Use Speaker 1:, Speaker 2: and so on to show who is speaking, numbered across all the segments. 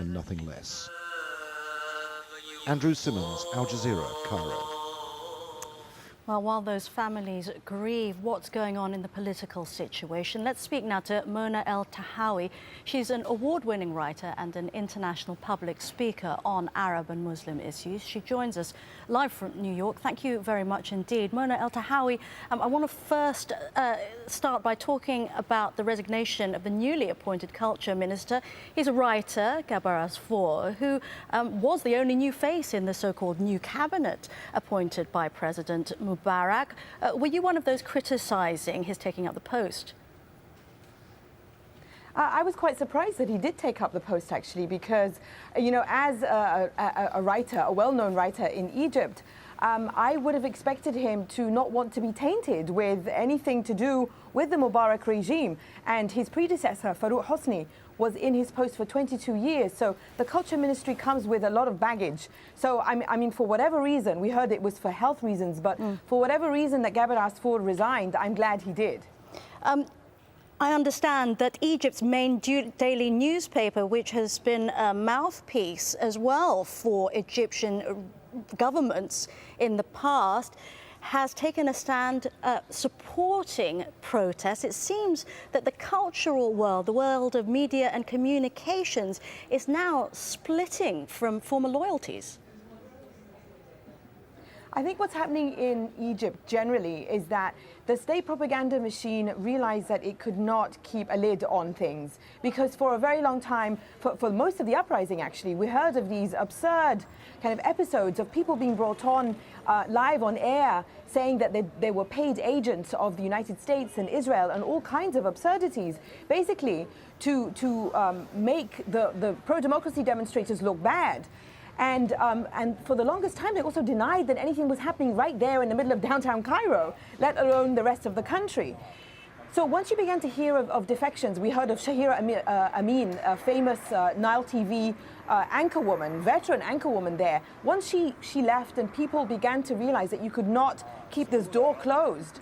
Speaker 1: and nothing less. Andrew Simmons, Al Jazeera, Cairo.
Speaker 2: Well, while those families grieve what's going on in the political situation, let's speak now to Mona El-Tahawi. She's an award-winning writer and an international public speaker on Arab and Muslim issues. She joins us live from New York. Thank you very much indeed. Mona El-Tahawi, I want to first start by talking about the resignation of the newly appointed culture minister. He's a writer, Gabar Asfour, who was the only new face in the so-called new cabinet appointed by President Mubarak. Were you one of those criticising his taking up the post?
Speaker 3: I was quite surprised that he did take up the post, actually, because, you know, as a writer, a well-known writer in Egypt, I would have expected him to not want to be tainted with anything to do with the Mubarak regime. And his predecessor, Farouk Hosni, was in his post for 22 years. So the culture ministry comes with a lot of baggage. So, I mean, for whatever reason, we heard it was for health reasons, but for whatever reason that Gabar Asfour resigned, I'm glad he did.
Speaker 2: I understand that Egypt's main daily newspaper, which has been a mouthpiece as well for Egyptian governments in the past, has taken a stand supporting protests. It seems that the cultural world, the world of media and communications, is now splitting from former loyalties.
Speaker 3: I think what's happening in Egypt generally is that the state propaganda machine realized that it could not keep a lid on things, because for a very long time, for most of the uprising actually, we heard of these absurd kind of episodes of people being brought on live on air saying that they were paid agents of the United States and Israel and all kinds of absurdities, basically to make the pro-democracy demonstrators look bad. And for the longest time, they also denied that anything was happening right there in the middle of downtown Cairo, let alone the rest of the country. So once you began to hear of defections, we heard of Shahira Amin, a famous Nile TV anchorwoman, veteran anchorwoman there. Once she left and people began to realize that you could not keep this door closed,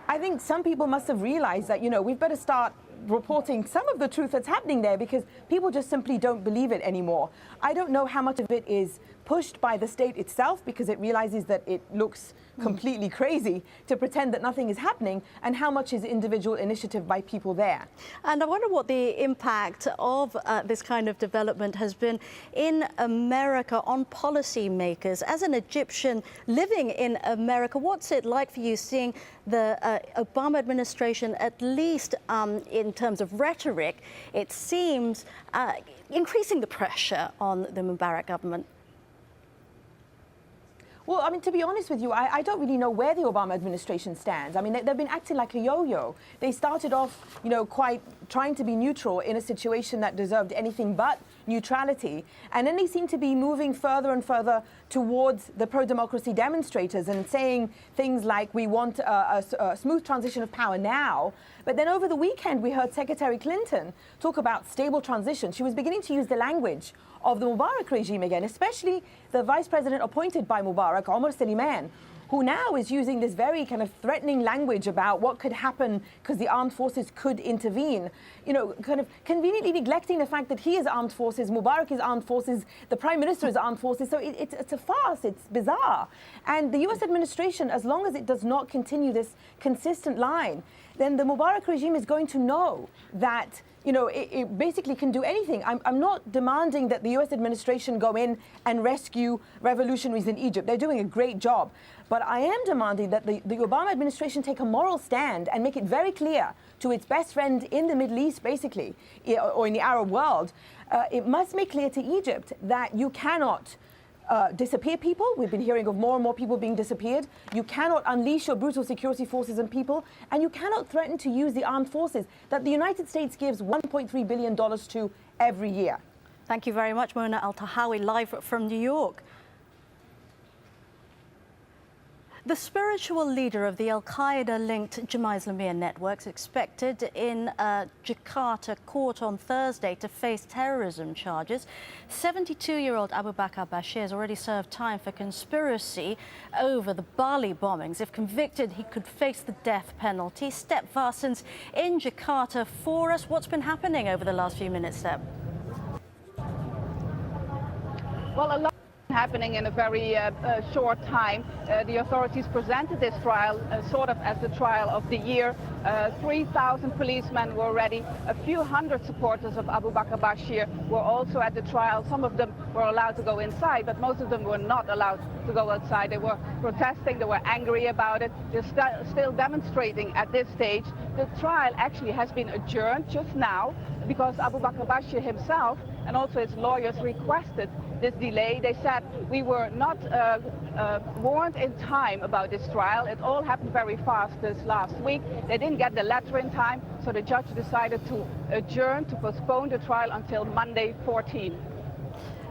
Speaker 3: I think some people must have realized that, you know, we've better start reporting some of the truth that's happening there, because people just simply don't believe it anymore. I don't know how much of it is pushed by the state itself, because it realizes that it looks completely crazy to pretend that nothing is happening, and how much is individual initiative by people there.
Speaker 2: And I wonder what the impact of this kind of development has been in America on policymakers. As an Egyptian living in America, what's it like for you seeing the Obama administration, at least in terms of rhetoric, it seems increasing the pressure on the Mubarak government?
Speaker 3: Well, I mean, to be honest with you, I don't really know where the Obama administration stands. I mean, they've been acting like a yo-yo. They started off, you know, quite trying to be neutral in a situation that deserved anything but neutrality. And then they seem to be moving further and further towards the pro-democracy demonstrators and saying things like, we want a smooth transition of power now. But then over the weekend, we heard Secretary Clinton talk about stable transition. She was beginning to use the language of the Mubarak regime again, especially the vice president appointed by Mubarak, Omar Suleiman, who now is using this very kind of threatening language about what could happen because the armed forces could intervene, you know, kind of conveniently neglecting the fact that he is armed forces, Mubarak is armed forces, the prime minister is armed forces. So it's a farce, it's bizarre. And the US administration, as long as it does not continue this consistent line, then the Mubarak regime is going to know that, you know, it basically can do anything. I'm not demanding that the US administration go in and rescue revolutionaries in Egypt. They're doing a great job. But I am demanding that the Obama administration take a moral stand and make it very clear to its best friend in the Middle East, basically, or in the Arab world, it must make clear to Egypt that you cannot disappear people. We've been hearing of more and more people being disappeared. You cannot unleash your brutal security forces and people, and you cannot threaten to use the armed forces that the United States gives $1.3 billion to every year.
Speaker 2: Thank you very much, Mona El-Tahawi, live from New York. The spiritual leader of the Al-Qaeda-linked Jemaah Islamiyah network is expected in a Jakarta court on Thursday to face terrorism charges. 72-year-old Abu Bakr Bashir has already served time for conspiracy over the Bali bombings. If convicted, he could face the death penalty. Step Varsens in Jakarta for us. What's been happening over the last few minutes, Step?
Speaker 4: Well, a lot happening in a very short time. The authorities presented this trial sort of as the trial of the year. 3,000 policemen were ready. A few hundred supporters of Abu Bakr Bashir were also at the trial. Some of them were allowed to go inside, but most of them were not allowed to go outside. They were protesting, they were angry about it. They're still demonstrating at this stage. The trial actually has been adjourned just now because Abu Bakr Bashir himself and also his lawyers requested this delay. They said we were not warned in time about this trial. It all happened very fast this last week. They didn't get the letter in time, so the judge decided to adjourn, to postpone the trial until Monday 14.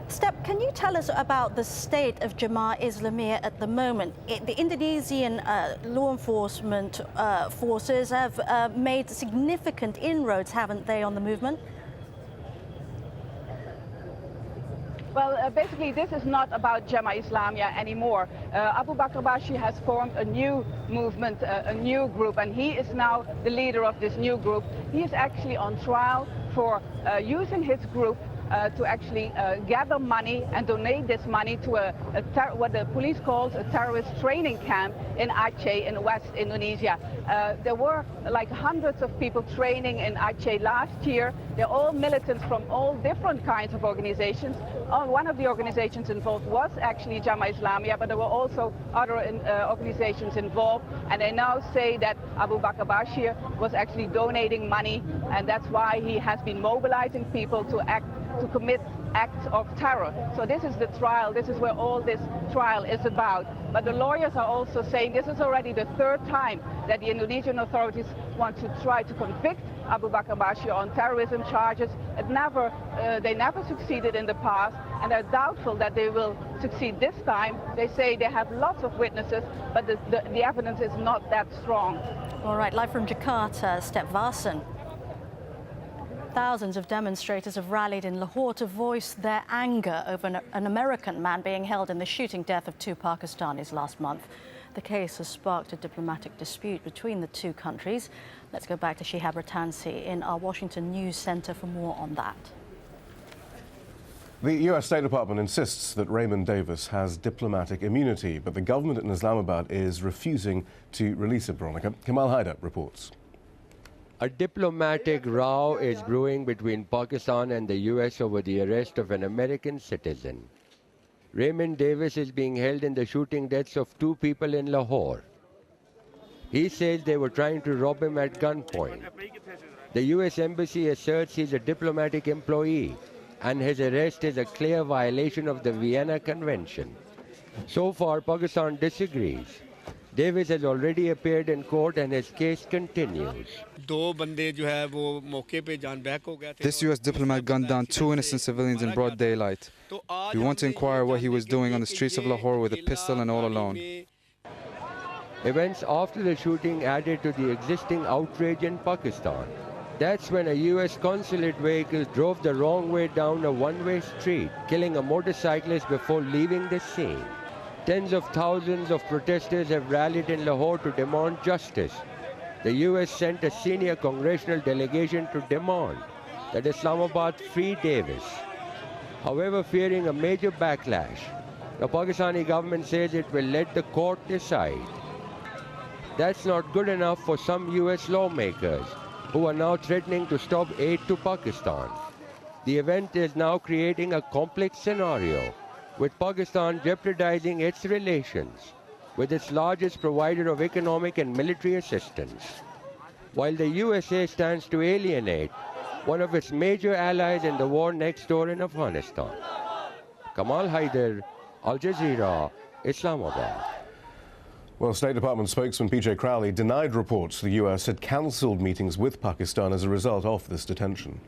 Speaker 2: Step, can you tell us about the state of Jemaah Islamiyah at the moment? The Indonesian law enforcement forces have made significant inroads, haven't they, on the movement?
Speaker 4: Well, basically, this is not about Jemaah Islamiyah anymore. Abu Bakr Bashir has formed a new movement, a new group, and he is now the leader of this new group. He is actually on trial for using his group to actually gather money and donate this money to what the police calls a terrorist training camp in Aceh in West Indonesia. There were like hundreds of people training in Aceh last year. They're all militants from all different kinds of organizations. One of the organizations involved was actually Jemaah Islamiyah, but there were also other organizations involved, and they now say that Abu Bakr Bashir was actually donating money, and that's why he has been mobilizing people to commit acts of terror. So this is the trial. This is where all this trial is about. But the lawyers are also saying this is already the third time that the Indonesian authorities want to try to convict Abu Bakr Bashir on terrorism charges. They never succeeded in the past, and they're doubtful that they will succeed this time. They say they have lots of witnesses, but the evidence is not that strong.
Speaker 2: All right, live from Jakarta, Step Varsen. Thousands of demonstrators have rallied in Lahore to voice their anger over an American man being held in the shooting death of 2 Pakistanis last month. The case has sparked a diplomatic dispute between the two countries. Let's go back to Shihab Ratansi in our Washington News Center for more on that.
Speaker 1: The US State Department insists that Raymond Davis has diplomatic immunity, but the government in Islamabad is refusing to release it, Veronica. Kamal Haider reports.
Speaker 5: A diplomatic row is brewing between Pakistan and the US over the arrest of an American citizen. Raymond Davis is being held in the shooting deaths of 2 people in Lahore. He says they were trying to rob him at gunpoint. The US Embassy asserts he's a diplomatic employee, and his arrest is a clear violation of the Vienna Convention. So far, Pakistan disagrees. Davis has already appeared in court and his case continues.
Speaker 6: This US diplomat gunned down 2 innocent civilians in broad daylight. We want to inquire what he was doing on the streets of Lahore with a pistol and all alone.
Speaker 5: Events after the shooting added to the existing outrage in Pakistan. That's when a US consulate vehicle drove the wrong way down a one-way street, killing a motorcyclist before leaving the scene. Tens of thousands of protesters have rallied in Lahore to demand justice. The US sent a senior congressional delegation to demand that Islamabad free Davis. However, fearing a major backlash, the Pakistani government says it will let the court decide. That's not good enough for some US lawmakers, who are now threatening to stop aid to Pakistan. The event is now creating a complex scenario, with Pakistan jeopardizing its relations with its largest provider of economic and military assistance, while the USA stands to alienate one of its major allies in the war next door in Afghanistan. Kamal Haider, Al Jazeera, Islamabad.
Speaker 1: Well, State Department spokesman PJ Crowley denied reports the US had cancelled meetings with Pakistan as a result of this detention.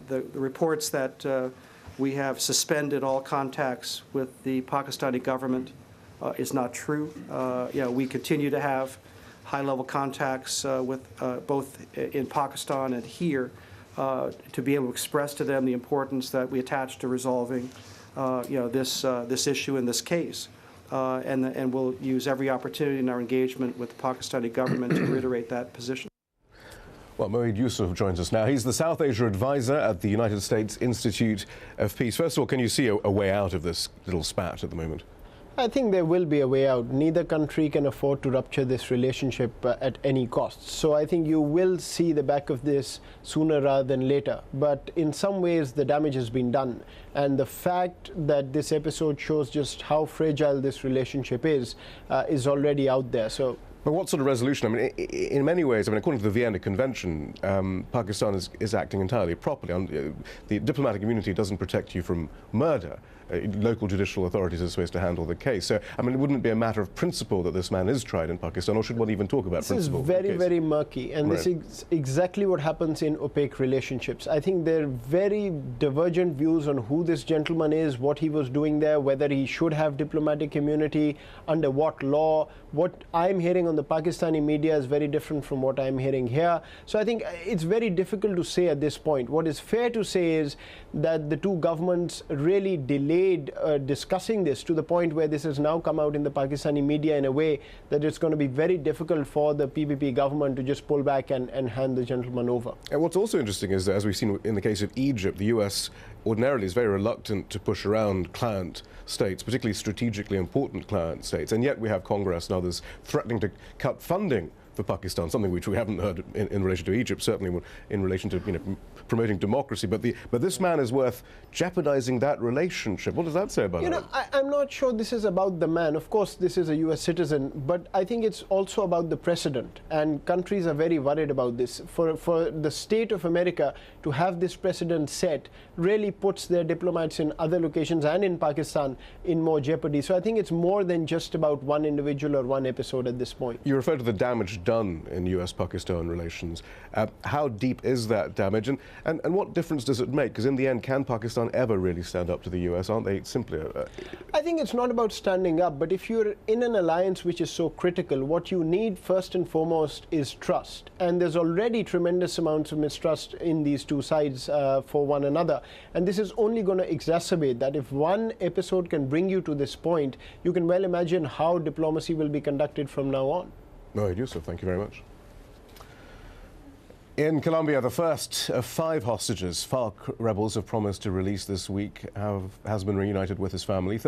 Speaker 7: The reports that we have suspended all contacts with the Pakistani government is not true. We continue to have high-level contacts with both in Pakistan and here to be able to express to them the importance that we attach to resolving this issue in this case. And we'll use every opportunity in our engagement with the Pakistani government to reiterate that position.
Speaker 1: Well, Moeed Yusuf joins us now. He's the South Asia advisor at the United States Institute of Peace. First of all, can you see a way out of this little spat at the moment?
Speaker 8: I think there will be a way out. Neither country can afford to rupture this relationship at any cost. So I think you will see the back of this sooner rather than later. But in some ways, the damage has been done. And the fact that this episode shows just how fragile this relationship is already out there. So.
Speaker 1: But what sort of resolution? I mean, in many ways, I mean, according to the Vienna Convention, Pakistan is acting entirely properly. The diplomatic immunity doesn't protect you from murder. Local judicial authorities are supposed to handle the case. So, I mean, wouldn't it be a matter of principle that this man is tried in Pakistan, or should one even talk about principle?
Speaker 8: This is very, very murky, and this is exactly what happens in opaque relationships. I think there are very divergent views on who this gentleman is, what he was doing there, whether he should have diplomatic immunity, under what law. What I'm hearing on the Pakistani media is very different from what I'm hearing here. So I think it's very difficult to say at this point. What is fair to say is that the two governments really delayed discussing this to the point where this has now come out in the Pakistani media in a way that it's going to be very difficult for the PPP government to just pull back and hand the gentleman over.
Speaker 1: And what's also interesting is that, as we've seen in the case of Egypt, the US ordinarily is very reluctant to push around client states, particularly strategically important client states, and yet we have Congress and others threatening to cut funding for Pakistan, something which we haven't heard in relation to Egypt, certainly in relation to promoting democracy. But this man is worth jeopardizing that relationship. What does that say about it?
Speaker 8: I'm not sure this is about the man. Of course, this is a U.S. citizen, but I think it's also about the precedent. And countries are very worried about this. For the state of America to have this precedent set really puts their diplomats in other locations and in Pakistan in more jeopardy. So I think it's more than just about one individual or one episode at this point.
Speaker 1: You refer to the damage done in US-Pakistan relations. How deep is that damage, and what difference does it make? Because in the end, can Pakistan ever really stand up to the US? Aren't they simply
Speaker 8: I think it's not about standing up, but if you're in an alliance which is so critical, what you need first and foremost is trust. And there's already tremendous amounts of mistrust in these two sides for one another. And this is only going to exacerbate that. If one episode can bring you to this point, you can well imagine how diplomacy will be conducted from now on.
Speaker 1: Moeed Yusuf, thank you very much. In Colombia, the first of 5 hostages FARC rebels have promised to release this week has been reunited with his family.